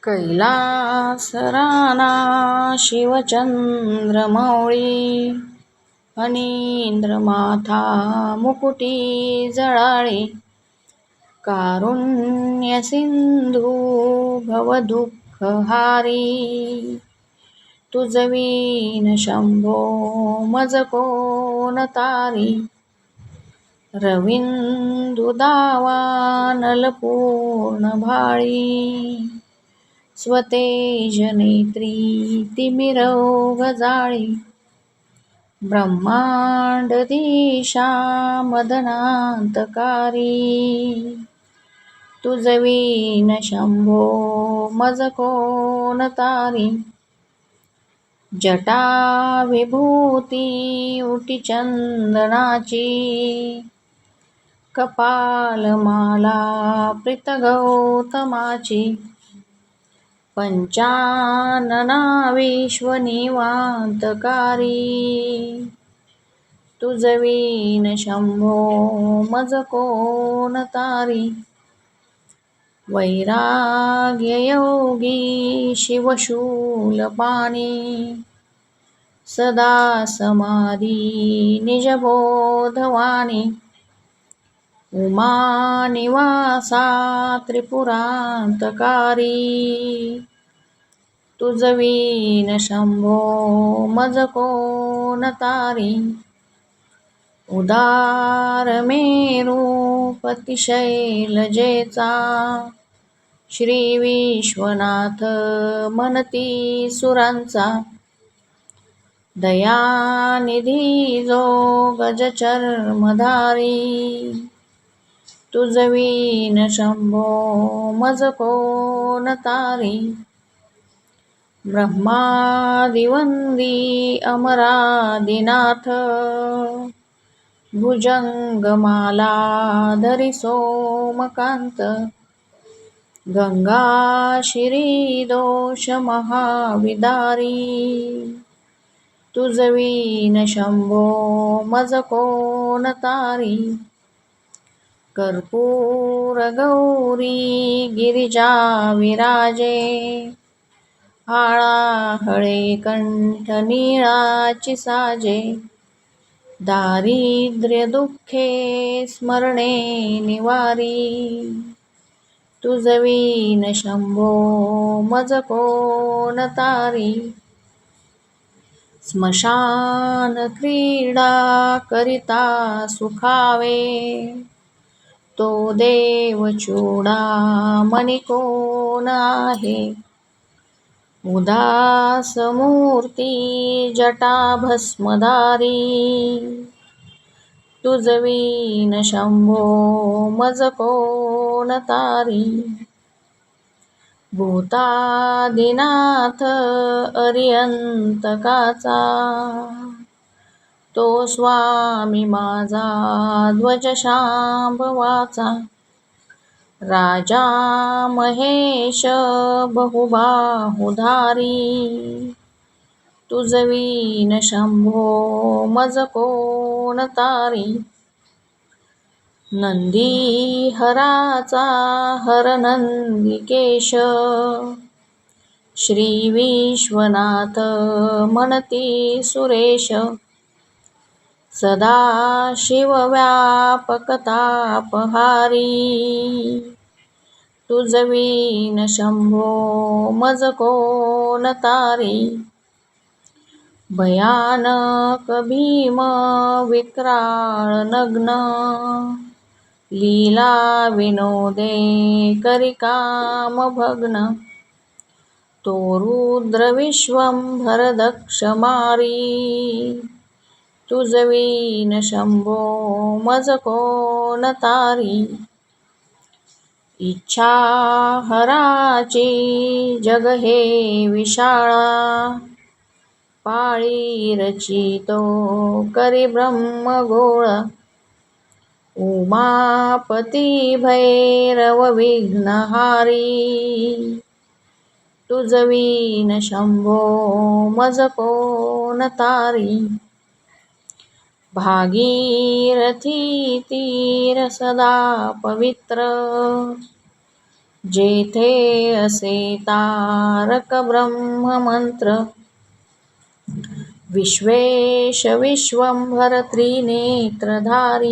कैलासराना शिवचंद्रमौळी फणींद्रमाथा मुकुटी जळाळी कारुण्य सिंधू भवदुःखहारी तुझवीन शंभो मज कोण तारी रवींदुदावानलपूर्ण भाळी स्वतेज नेत्री तिमिरौघ जाळी ब्रह्मांड दिशा मदनांतकारी तुझवीन शंभो मज कोण तारी जटा विभूती उटी चंदनाची कपालमाला प्रीत गौतमाची पंचानना विश्वनिवांतकारी तुझवीन शंभो मज कोण तारी वैराग्ययोगी शिवशूलपाणी सदा समाधी निजबोधवाणी उमानिवासा त्रिपुरांतकारी तुझवीन शंभो मज कोण तारी उदार मेरू पतिशैलजेचा श्री विश्वनाथ मनती सुरांचा दयानिधी जो गजचर्मधारी तुझवीन शंभो मज कोण तारी ब्रह्मादिवंदी अमरादिनाथ भुजंगमाला धरी सोमकांत गंगा शिरी दोष महाविदारी तुझवीन शंभो मज कोण तारी कर्पूर गौरी गिरिजा विराजे आळा हळे कंठ नीळाची साजे दारिद्र्य दुःखे स्मरणे निवारी तुझवीन शंभो मज कोण तारी स्मशान क्रीडा करिता सुखावे तो देव चूडामणी कोण आहे उदास मूर्ती जटा भस्मधारी तुझवीन शंभो मज कोण तारी भूतादिनाथ अरियंतकाचा तो स्वामी माझा ध्वज शांभवाचा राजा महेश बहुबाहुधारी तुझवीन शंभो मज कोण तारी नंदी हराचा हर नंदिकेश श्री विश्वनाथ म्हणती सुरेश सदा शिव व्यापक तापहारी तुझवीन शंभो मज कोण तारी भयानक भीम विक्राळ नग्न लीला विनोदे करी काम भग्न तो रुद्र विश्वंभर दक्ष मारी तुझवीन शंभो मज कोण तारी इच्छा हराची जग हे विशाळा पाळी रचितो करी ब्रह्मगोळ उमापती भैरव विघ्नहारी तुझवीन शंभो मज कोण तारी भागीरथी तीर सदा पवित्र जेथे असे तारक ब्रह्ममंत्र, विश्वेश विश्वंभर त्रिनेत्रधारी.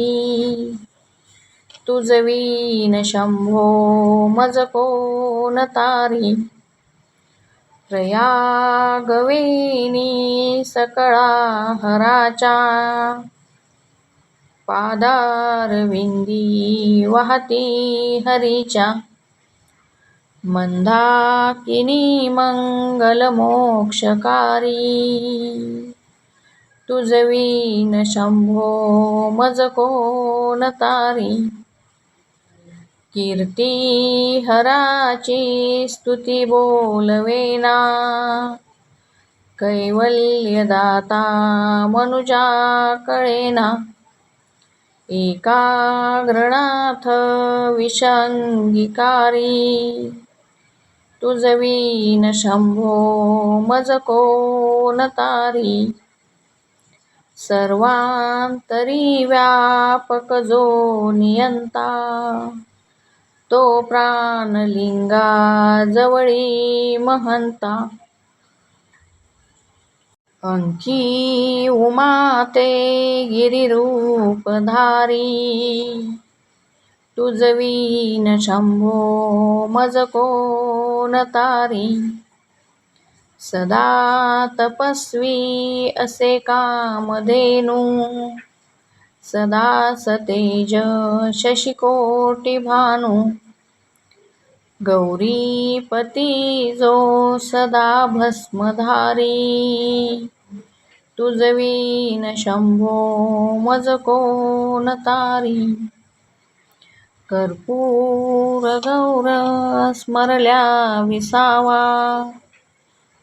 तुझवीन शंभो मज कोण तारी, प्रयागवेनी सकळा हराच्या. पादारविंदी वाहती हरीच्या, मंदाकिनी मंगलमोक्षकारी. तुझवीन शंभो मज कोण तारी, कीर्ती हराची स्तुती बोलवेना. कैवल्यदाता मनुजा कळेना, एकाग्रनाथ विषंगीकारी. तुझवीन शंभो मज कोण तारी, सर्वांतरी व्यापक जो नियंता. तो प्राणलिंगा जवळी महंता, अंकी उमाते गिरिरूपधारी. तुझवीन शंभो मज कोण तारी, सदा तपस्वी असे कामधेनू. सदा सतेज शशिकोटी भानू, गौरीपती जो सदा भस्मधारी. तुझवीन शंभो मज कोण तारी, कर्पूर गौर स्मरल्या विसावा.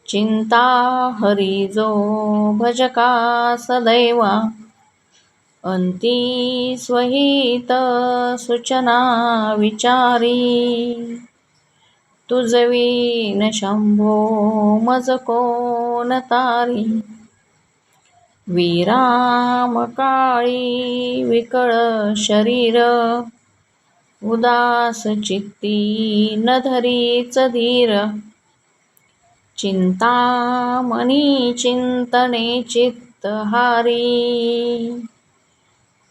चिंता हरी जो भजका सदैवा, अंती स्वहित सूचना विचारी. तुझवीन शंभो मज कोण तारी, विराम काळी विकळ शरीर. उदास चित्ती न धरीच धीर, चिंतामणी चिंतने चित्तहारी.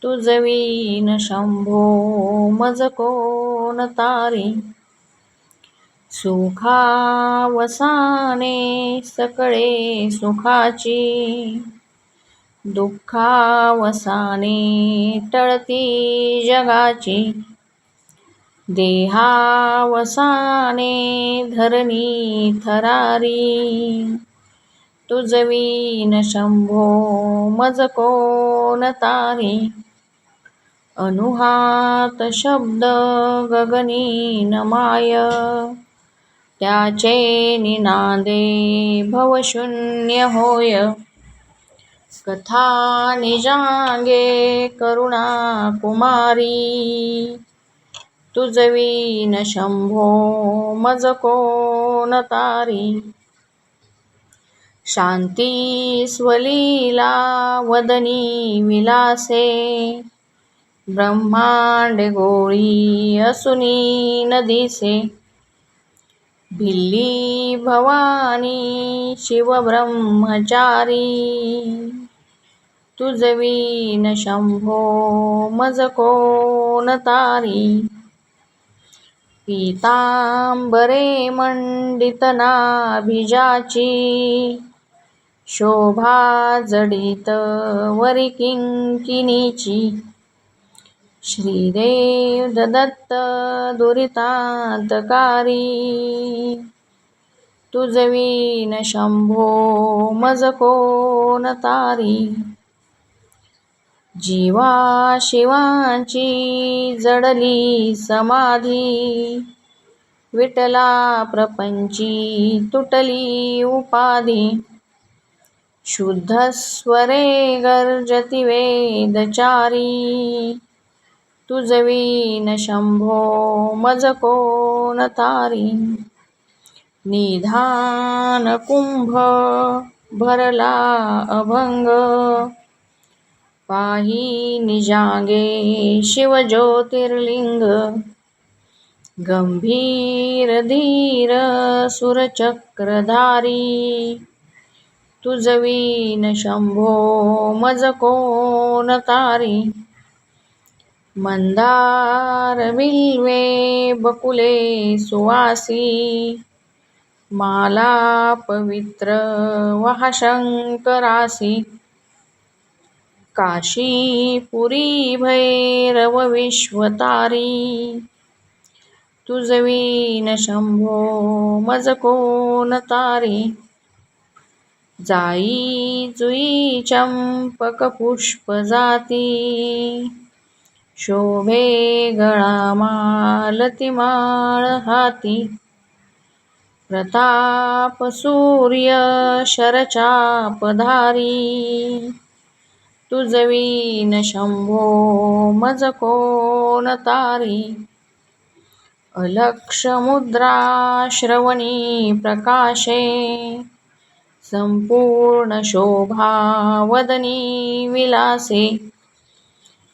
तुझवीन शंभो मज कोण तारी, सुखावसाने सकळे सुखाची. दुःखावसाने टळती जगाची, देहावसाने धरणी थरारी. तुझवीन शंभो मज कोण तारी, अनुहात शब्द गगनी नमाय. त्याचे निनादे भवशून्य होय, कथा निजांगे करुणा कुमारी. तुझवीन शंभो मज कोण तारी, शांती स्वलीला वदनी विलासे. ब्रह्मांड गोळी असुनी न दिसे, भिल्ली भवानी शिव ब्रह्मचारी. तुझवीन शंभो मज कोण तारी, पीतांबरे मंडित नाभिजाची. शोभा जडित वरी किंकिणीची, श्रीदेव दत्त दुरितांतकारी. तुझवीन शंभो मज कोण तारी, जीवा शिवांची जडली समाधी. विठला प्रपंची तुटली उपाधी, शुद्ध स्वरे गर्जती वेदचारी. तुझवीन शंभो मज कोण तारी, निधान कुंभ भरला अभंग. पाही निजांगे शिव ज्योतिर्लिंग, गंभीर धीर सुरचक्रधारी तुझवीन शंभो मज कोण तारी. मंदार बिल्वे बकुले सुवासी माला पवित्र वहाशंकरासी. काशीपुरी भैरव विश्वतारी तुझवीन शंभो मज कोण तारी. जाई जुई चंपक पुष्प जाती शोभे गळा मालती माळ हाती. प्रताप सूर्य शरचापधारी तुझवीन शंभो मज कोण तारी. अलक्ष मुद्रा श्रवणी प्रकाशे संपूर्ण शोभा वदनी विलासे.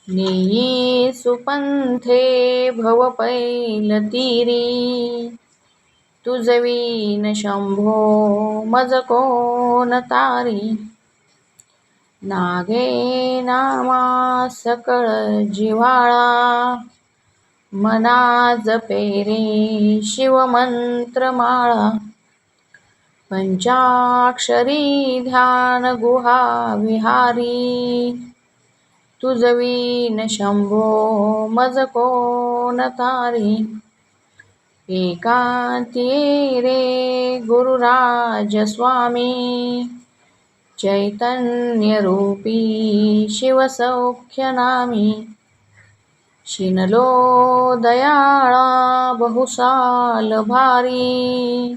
नेई सुपंथे भव पैलतीरी तुझवीन शंभो मज कोण तारी. नागे नामा सकळ जिव्हाळा मना जपे रे शिवमंत्रमाळा. पंचाक्षरी ध्यान गुहा विहारी तुझवीन शंभो मज कोण तारी. एकांती रे गुरुराज स्वामी चैतन्य रूपी शिवसौख्य नामी. शिनलो दयाळा बहुसाल भारी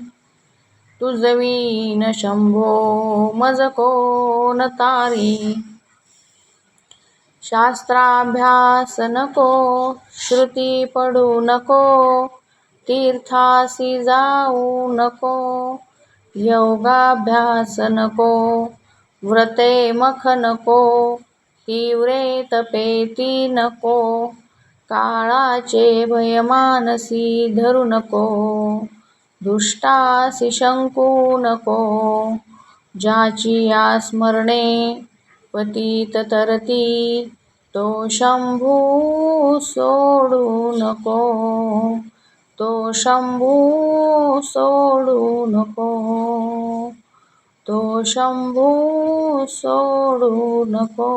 तुझवीन शंभो मज कोण तारी. शास्त्राभ्यास नको श्रुती पडू नको तीर्थासी जाऊ नको. योगाभ्यास नको व्रते मख नको तीव्रे तपेती नको. काळाचे भय मानसी धरू नको दुष्टासी शंकू नको. ज्याची आस्मरणे पतित तरती तो शंभू सोडू नको. तो शंभू सोडू नको. तो शंभू सोडू नको.